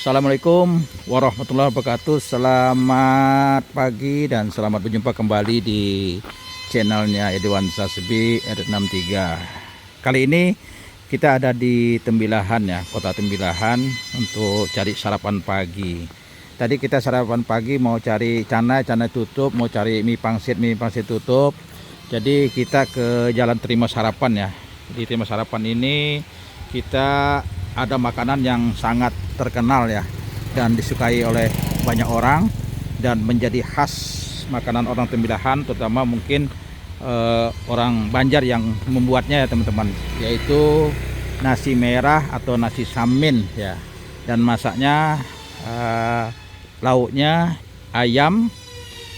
Assalamualaikum warahmatullahi wabarakatuh. Selamat pagi dan selamat berjumpa kembali di channelnya Edwan Sasbi R63. Kali ini kita ada di Tembilahan ya, kota Tembilahan, untuk cari sarapan pagi. Tadi kita sarapan pagi mau cari cana tutup, mau cari mie pangsit tutup. Jadi kita ke Jalan Terima Sarapan ya. Di Terima Sarapan ini kita ada makanan yang sangat terkenal ya dan disukai oleh banyak orang dan menjadi khas makanan orang Tembilahan, terutama mungkin orang Banjar yang membuatnya ya teman-teman, yaitu nasi merah atau nasi samin ya. Dan masaknya lauknya ayam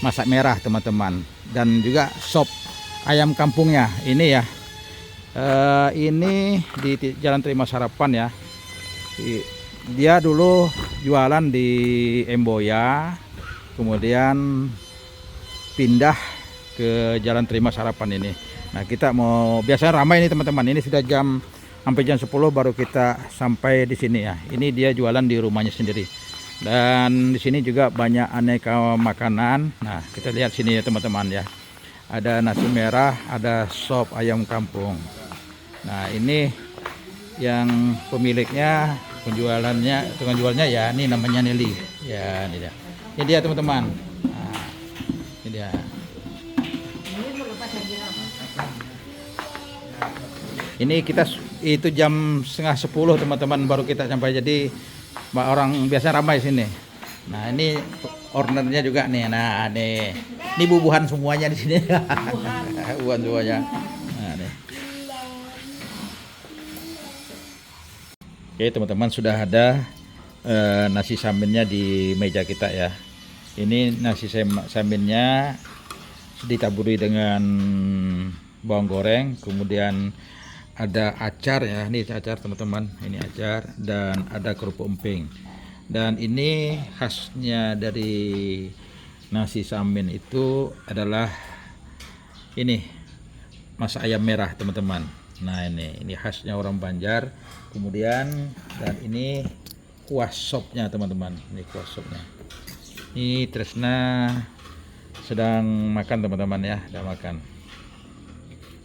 masak merah teman-teman, dan juga sop ayam kampungnya ini ya. Ini di Jalan Terima Sarapan ya. Dia dulu jualan di Emboya, kemudian pindah ke Jalan Terima Sarapan ini. Nah, kita mau, biasanya ramai ini teman-teman. Ini sudah sampai jam 10 baru kita sampai di sini ya. Ini dia jualan di rumahnya sendiri. Dan di sini juga banyak aneka makanan. Nah, kita lihat sini ya teman-teman ya. Ada nasi merah, ada sop ayam kampung. Nah, ini yang pemiliknya, tukang jualnya ya, ini namanya Nelly ya. Ini dia teman-teman. Nah, ini dia. Ini kita itu jam setengah 10 teman-teman baru kita sampai, jadi orang biasa ramai sini. Nah, ini ordernya juga nih. Nah, ini bubuhan semuanya di sini. Bubuhan semuanya. Nah, nih. Oke teman-teman, sudah ada nasi saminnya di meja kita ya. Ini nasi saminnya ditaburi dengan bawang goreng, kemudian ada acar ya, ini acar teman-teman, ini acar, dan ada kerupuk emping. Dan ini khasnya dari nasi samin itu adalah ini masak ayam merah teman-teman. Nah, ini khasnya orang Banjar. Kemudian dan ini kuah sopnya teman-teman. Ini kuah sopnya. Ini Tresna sedang makan teman-teman ya, sedang makan.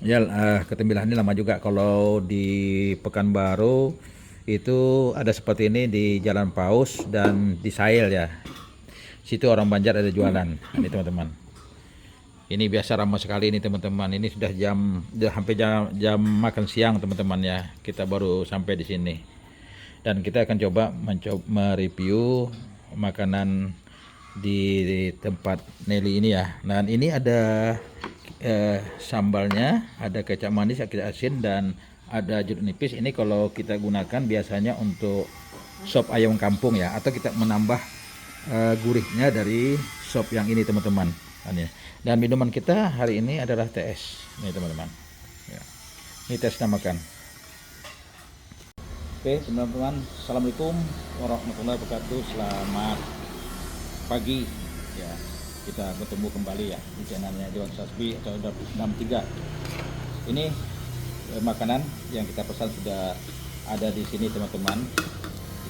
Ya, ke Tembilahan ini lama juga. Kalau di Pekanbaru itu ada seperti ini di Jalan Paus dan di Sail ya. Situ orang Banjar ada jualan. Nah, ini teman-teman. Ini biasa ramai sekali ini teman-teman. Ini sudah hampir jam makan siang teman-teman ya. Kita baru sampai di sini. Dan kita akan coba mereview makanan di tempat Nelly ini ya. Dan ini ada sambalnya, ada kecap manis, kecap asin, dan ada jeruk nipis. Ini kalau kita gunakan biasanya untuk sop ayam kampung ya, atau kita menambah gurihnya dari sop yang ini teman-teman. Dan minuman kita hari ini adalah TS nih teman-teman ya. Ini TS namakan. Oke teman-teman, assalamualaikum warahmatullahi wabarakatuh. Selamat pagi ya, kita bertemu kembali ya di channelnya Edwan Sasbi atau 63. Ini makanan yang kita pesan sudah ada di sini teman-teman.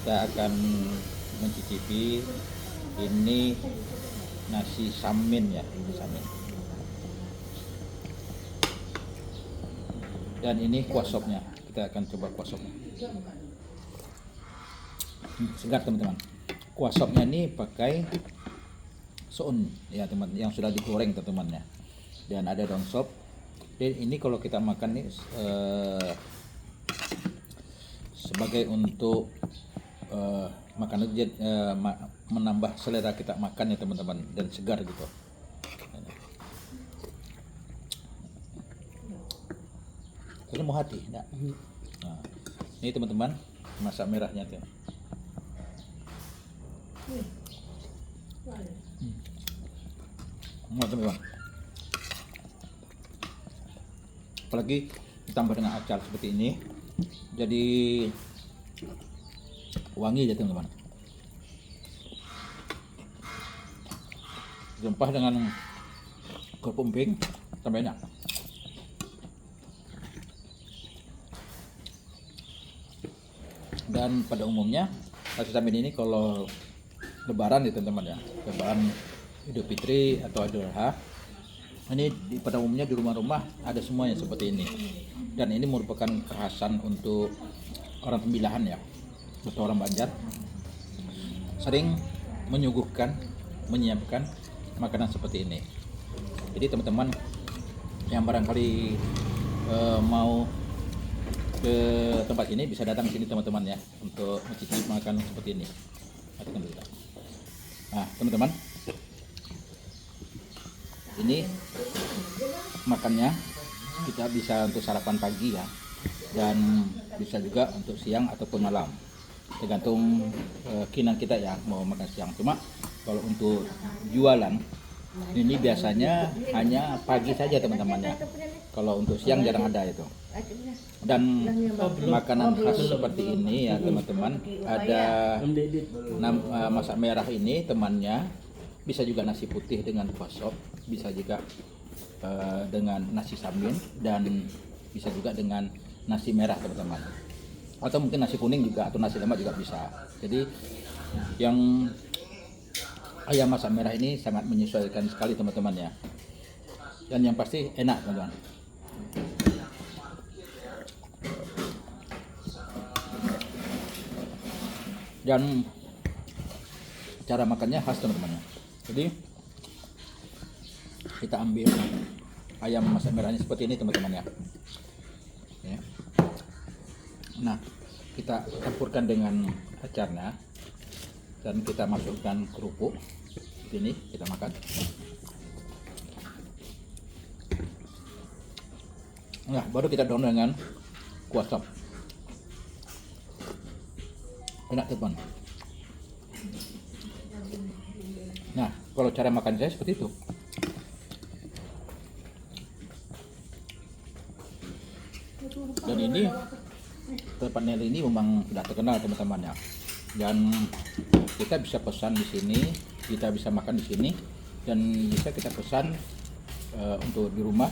Kita akan mencicipi ini nasi samin ya, ini samin. Dan ini kuah sopnya, kita akan coba kuah sopnya. Segar teman-teman. Kuah sopnya ini pakai soun ya teman, yang sudah digoreng teman-teman ya. Dan ada daun sop. Dan ini kalau kita makan nih sebagai untuk makanan menambah selera kita makan ya teman-teman, dan segar gitu. Ini mau hati enggak? Nah, ini teman-teman masak merahnya tuh. Teman-teman, apalagi ditambah dengan acar seperti ini, jadi wangi ya teman-teman. Rempah dengan kerupuk emping tambah enak. Dan pada umumnya nasi samin ini kalau Lebaran ya teman-teman ya, Lebaran Idul Fitri atau Idul Adha, ini pada umumnya di rumah-rumah ada semuanya seperti ini. Dan ini merupakan kekhasan untuk orang Pemilahan ya, atau orang Banjar sering menyuguhkan, menyiapkan makanan seperti ini. Jadi teman-teman yang barangkali mau ke tempat ini bisa datang ke sini teman-teman ya, untuk mencicipi makanan seperti ini. Nah teman-teman, ini makannya kita bisa untuk sarapan pagi ya, dan bisa juga untuk siang ataupun malam, tergantung keinginan kita ya mau makan siang. Cuma kalau untuk jualan ini biasanya hanya pagi saja teman-teman ya, kalau untuk siang jarang ada itu. Dan makanan khas seperti ini ya teman-teman, ada masak merah ini temannya, bisa juga nasi putih dengan kuah sop, bisa juga dengan nasi samin, dan bisa juga dengan nasi merah teman-teman, atau mungkin nasi kuning juga, atau nasi lemak juga bisa. Jadi yang ayam masak merah ini sangat menyesuaikan sekali teman-teman ya, dan yang pasti enak teman-teman. Dan cara makannya khas teman-teman. Jadi kita ambil ayam masak merahnya seperti ini teman-teman ya. Nah kita campurkan dengan acarnya, dan kita masukkan kerupuk. Ini kita makan. Nah baru kita dorong dengan kuah sop. Enak teman. Nah kalau cara makan saya seperti itu. Dan ini tempat Nelly ini memang sudah terkenal teman-teman ya. Dan kita bisa pesan di sini, kita bisa makan di sini, dan bisa kita pesan untuk di rumah,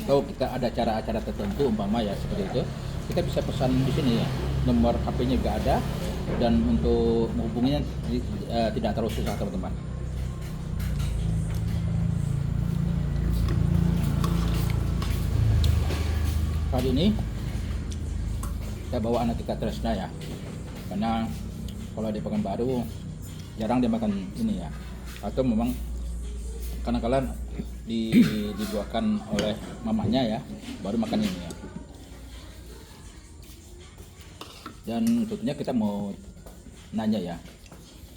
atau kita ada acara-acara tertentu umpama ya seperti itu, kita bisa pesan di sini ya. Nomor HP-nya juga ada, dan untuk menghubunginya tidak terlalu susah teman-teman. Kali ini saya bawa anak kita Tresna ya, karena kalau di Pekanbaru jarang dia makan ini ya, atau memang kadang-kadang dibuatkan oleh mamanya ya, baru makan ini ya. Dan tentunya kita mau nanya ya,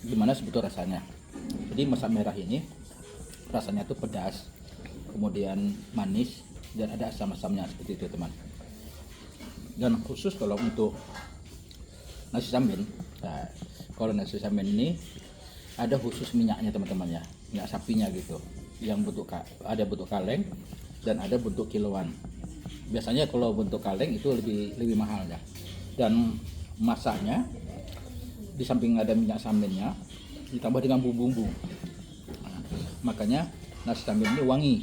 gimana sebetulnya rasanya. Jadi masak merah ini rasanya tuh pedas, kemudian manis, dan ada asam-asamnya seperti itu teman. Dan khusus kalau untuk nasi samin, nah, kalau nasi samin ini ada khusus minyaknya teman-teman ya, minyak sapinya gitu, yang ada bentuk kaleng dan ada bentuk kiloan. Biasanya kalau bentuk kaleng itu lebih mahal ya. Dan masaknya di samping ada minyak saminnya, ditambah dengan bumbu-bumbu. Nah, makanya nasi samin ini wangi,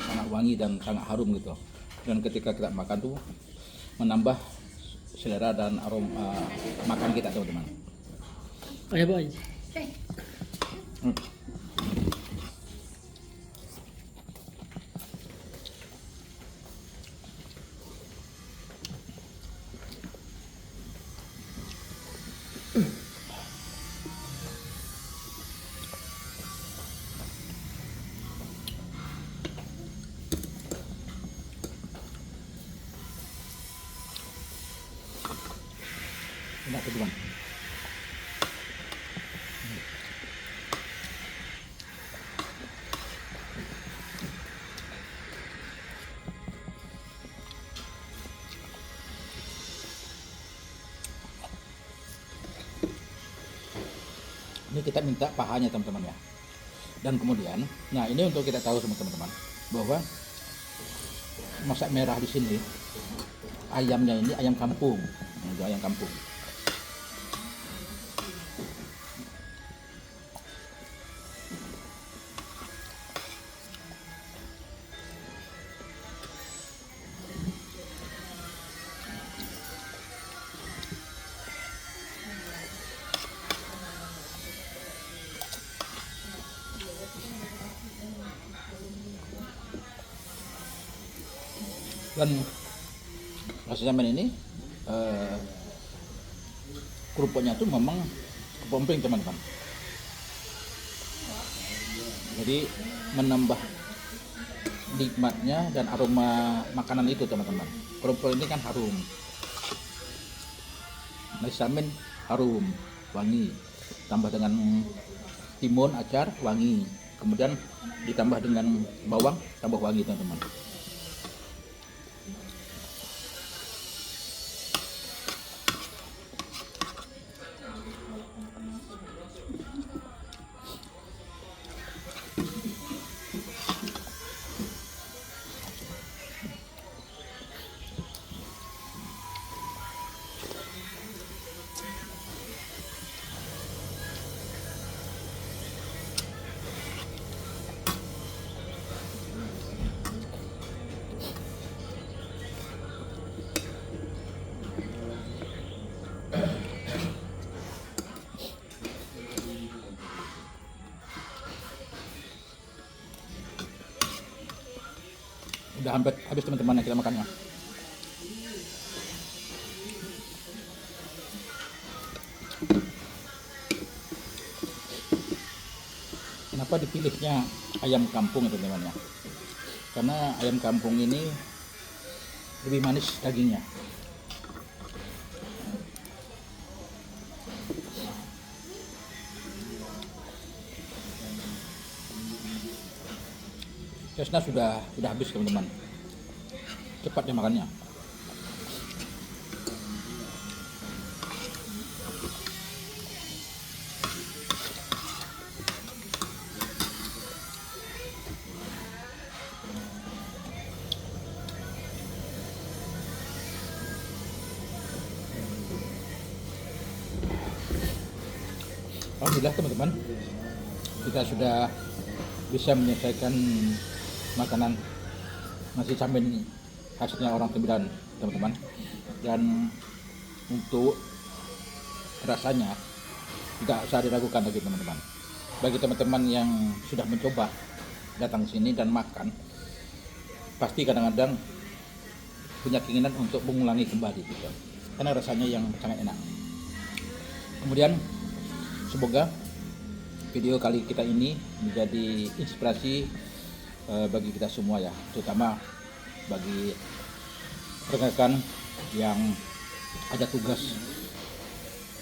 sangat wangi dan sangat harum gitu. Dan ketika kita makan tuh menambah selera dan aroma makan kita teman-teman. Ayo boy. Enak teman. Ini kita minta pahanya teman-teman ya. Dan kemudian, nah ini untuk kita tahu teman-teman bahwa masak merah di sini ayamnya ini ayam kampung, ayam kampung. Dan nasi samen ini kerupuknya tuh memang kepomping teman-teman. Jadi menambah nikmatnya dan aroma makanan itu teman-teman. Kerupuk ini kan harum, nasi samen harum, wangi, tambah dengan timun, acar, wangi, kemudian ditambah dengan bawang, tambah wangi teman-teman. Udah hampir habis teman-teman yang kita makannya. Kenapa dipilihnya ayam kampung teman-teman ya? Karena ayam kampung ini lebih manis dagingnya. Tesnya sudah habis teman-teman. Cepat ya makannya. Alhamdulillah teman-teman, kita sudah bisa menyelesaikan makanan nasi samen khasnya orang Tembiran teman-teman. Dan untuk rasanya tidak usah diragukan lagi teman-teman. Bagi teman-teman yang sudah mencoba datang sini dan makan, pasti kadang-kadang punya keinginan untuk mengulangi kembali gitu, karena rasanya yang sangat enak. Kemudian semoga video kali kita ini menjadi inspirasi bagi kita semua ya, terutama bagi rekan-rekan yang ada tugas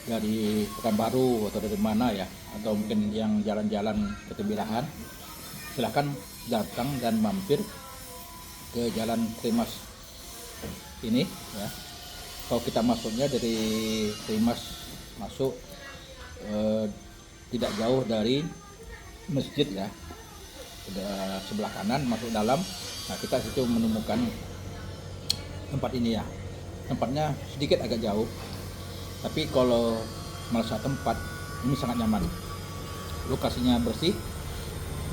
dari Pekanbaru atau dari mana ya, atau mungkin yang jalan-jalan ke Tembirahan, silahkan datang dan mampir ke Jalan Trimas ini ya. Kalau kita masuknya dari Trimas masuk tidak jauh dari masjid ya, udah sebelah kanan masuk dalam. Nah, kita situ menemukan tempat ini ya. Tempatnya sedikit agak jauh, tapi kalau merasa tempat ini sangat nyaman. Lokasinya bersih,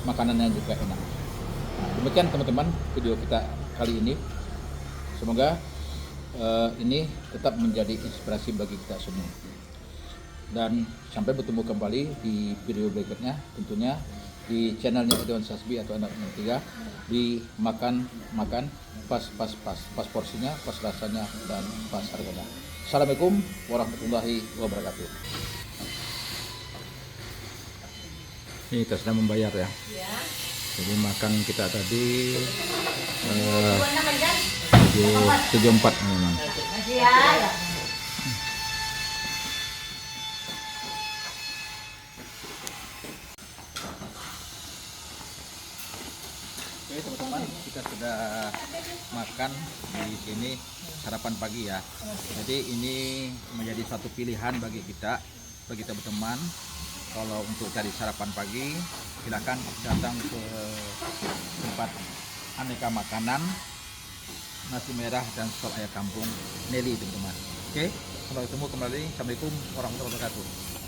makanannya juga enak. Nah, demikian teman-teman video kita kali ini. Semoga ini tetap menjadi inspirasi bagi kita semua. Dan sampai bertemu kembali di video berikutnya, tentunya di channelnya Edwan Sasbi atau Anak 3, di makan pas porsinya, pas rasanya, dan pas harganya. Assalamualaikum warahmatullahi wabarakatuh. Ini kita sedang membayar ya. Jadi makan kita tadi 74 memang. Oke teman-teman, kita sudah makan di sini sarapan pagi ya. Jadi ini menjadi satu pilihan bagi kita, bagi teman-teman. Kalau untuk cari sarapan pagi, silakan datang ke tempat aneka makanan nasi merah dan sop ayam kampung Nelly teman-teman. Oke, sampai ketemu kembali. Assalamualaikum warahmatullahi wabarakatuh.